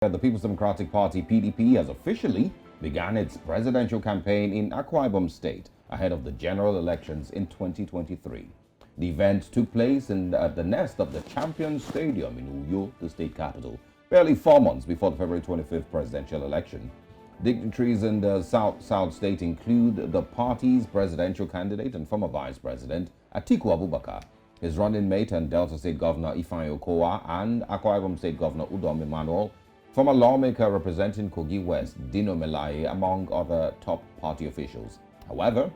The People's Democratic Party (PDP) has officially begun its presidential campaign in Akwa Ibom State ahead of the general elections in 2023. The event took place at the nest of the Champions Stadium in Uyo, the state capital, barely 4 months before the February 25th presidential election. Dignitaries in the South State include the party's presidential candidate and former Vice President Atiku Abubakar, his running mate and Delta State Governor Ifeanyi Okowa, and Akwa Ibom State Governor Udom Emmanuel, former lawmaker representing Kogi West, Dino Melaye, among other top party officials. However,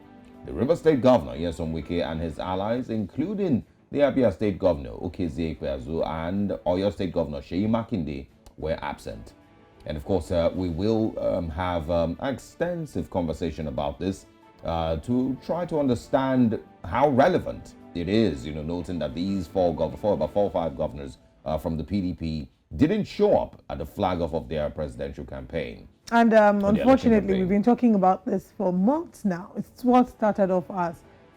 the River State Governor, Nyesom Wike, and his allies, including the Abia State Governor, Okezie Ikpeazu, and Oyo State Governor, Seyi Makinde, were absent. And of course, we will have an extensive conversation about this to try to understand how relevant it is, noting that these about 4 or 5 governors from the PDP didn't show up at the flag off of their presidential campaign. And unfortunately, we've been talking about this for months now. It's what started off as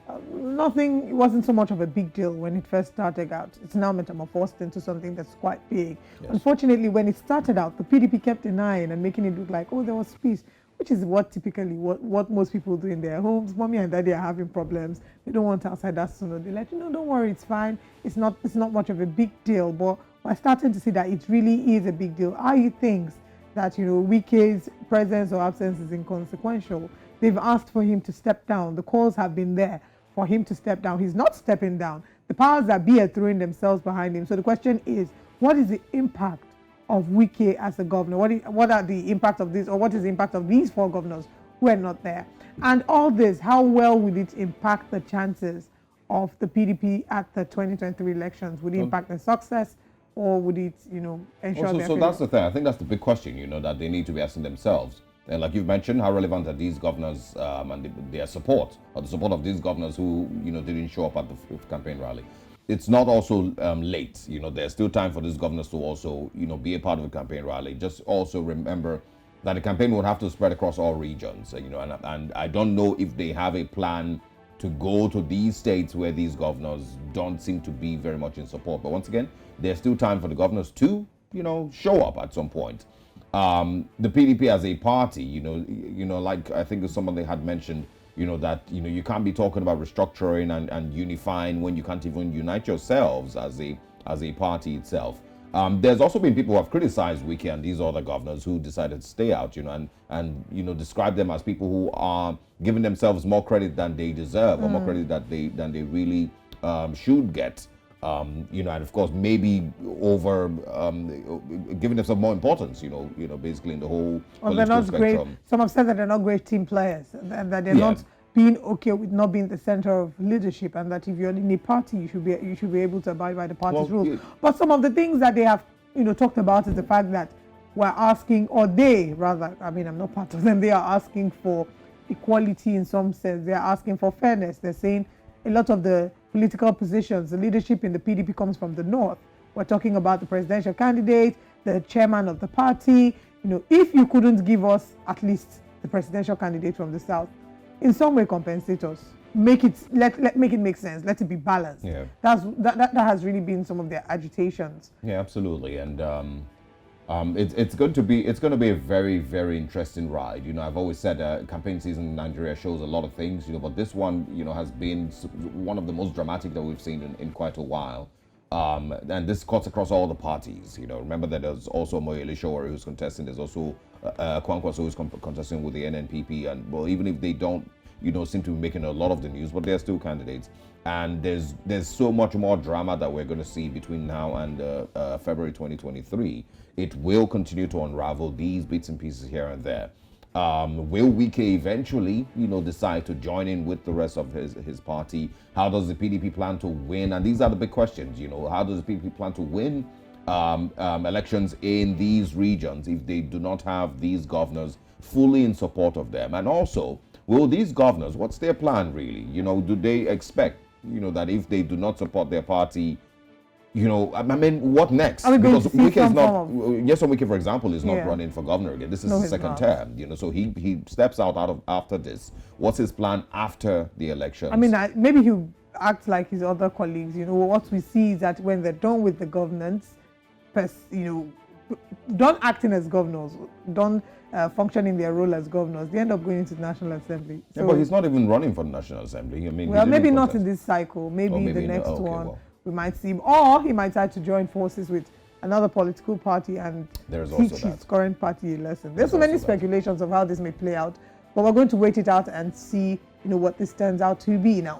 it wasn't so much of a big deal when it first started out. It's now metamorphosed into something that's quite big. Yes. Unfortunately, when it started out, the PDP kept denying and making it look like, oh, there was peace, which is what most people do in their homes. Mommy and daddy are having problems. They don't want outsiders to know. They're like, don't worry, it's fine. It's not much of a big deal. But we're starting to see that it really is a big deal. Are things that, Wike's presence or absence is inconsequential? They've asked for him to step down. The calls have been there for him to step down. He's not stepping down. The powers that be are throwing themselves behind him. So the question is, what is the impact of Wike as a governor? What are the impact of this, or what is the impact of these 4 governors who are not there? And all this, how well will it impact the chances of the PDP at the 2023 elections? Would it impact their success, or would it, ensure their So that's the thing. I think that's the big question, that they need to be asking themselves. And like you've mentioned, how relevant are these governors and their support, or the support of these governors who, didn't show up at the campaign rally? It's not also late. There's still time for these governors to also, be a part of a campaign rally. Just also remember that the campaign would have to spread across all regions, and I don't know if they have a plan to go to these states where these governors don't seem to be very much in support. But once again, there's still time for the governors to, show up at some point. The PDP as a party, like I think somebody had mentioned, that, you can't be talking about restructuring and unifying when you can't even unite yourselves as a party itself. There's also been people who have criticized Wike and these other governors who decided to stay out, and describe them as people who are giving themselves more credit than they deserve, or more credit than they really should get. And of course, maybe over giving themselves more importance, basically in the whole political spectrum. Some have said that they're not great team players, and that they're not being okay with not being the center of leadership, and that if you're in a party, you should be able to abide by the party's rules. Yeah. But some of the things that they have, talked about is the fact that we're asking, or they rather, I'm not part of them, they are asking for equality in some sense. They're asking for fairness. They're saying a lot of the political positions, the leadership in the PDP comes from the north. We're talking about the presidential candidate, the chairman of the party. If you couldn't give us at least the presidential candidate from the south, in some way compensate us. Make it make sense. Let it be balanced. Yeah. That has really been some of their agitations. Yeah, absolutely. And it's going to be a very, very interesting ride. I've always said campaign season in Nigeria shows a lot of things, but this one, has been one of the most dramatic that we've seen in quite a while. And this cuts across all the parties. Remember that there's also Moyele Sowore who's contesting. There's also Kwankwaso who's contesting with the NNPP. And well, even if they don't, seem to be making a lot of the news, but they're still candidates. And there's so much more drama that we're going to see between now and February 2023. It will continue to unravel these bits and pieces here and there. Will Wike eventually, decide to join in with the rest of his party? How does the PDP plan to win? And these are the big questions. How does the PDP plan to win elections in these regions if they do not have these governors fully in support of them? And also, will these governors, what's their plan really? Do they expect, that if they do not support their party, what next? Because Wike is not, Nyesom Wike, for example, is not running for governor again. This is his second term, so he steps out after this. What's his plan after the elections? Maybe he'll act like his other colleagues. What we see is that when they're done with the governance, done acting as governors, done function in their role as governors, they end up going into the National Assembly. So, yeah, but he's not even running for the National Assembly. I mean, well, maybe not in this cycle. Maybe the next one we might see him, or he might try to join forces with another political party and teach his current party a lesson. There's so many speculations of how this may play out, but we're going to wait it out and see, what this turns out to be now.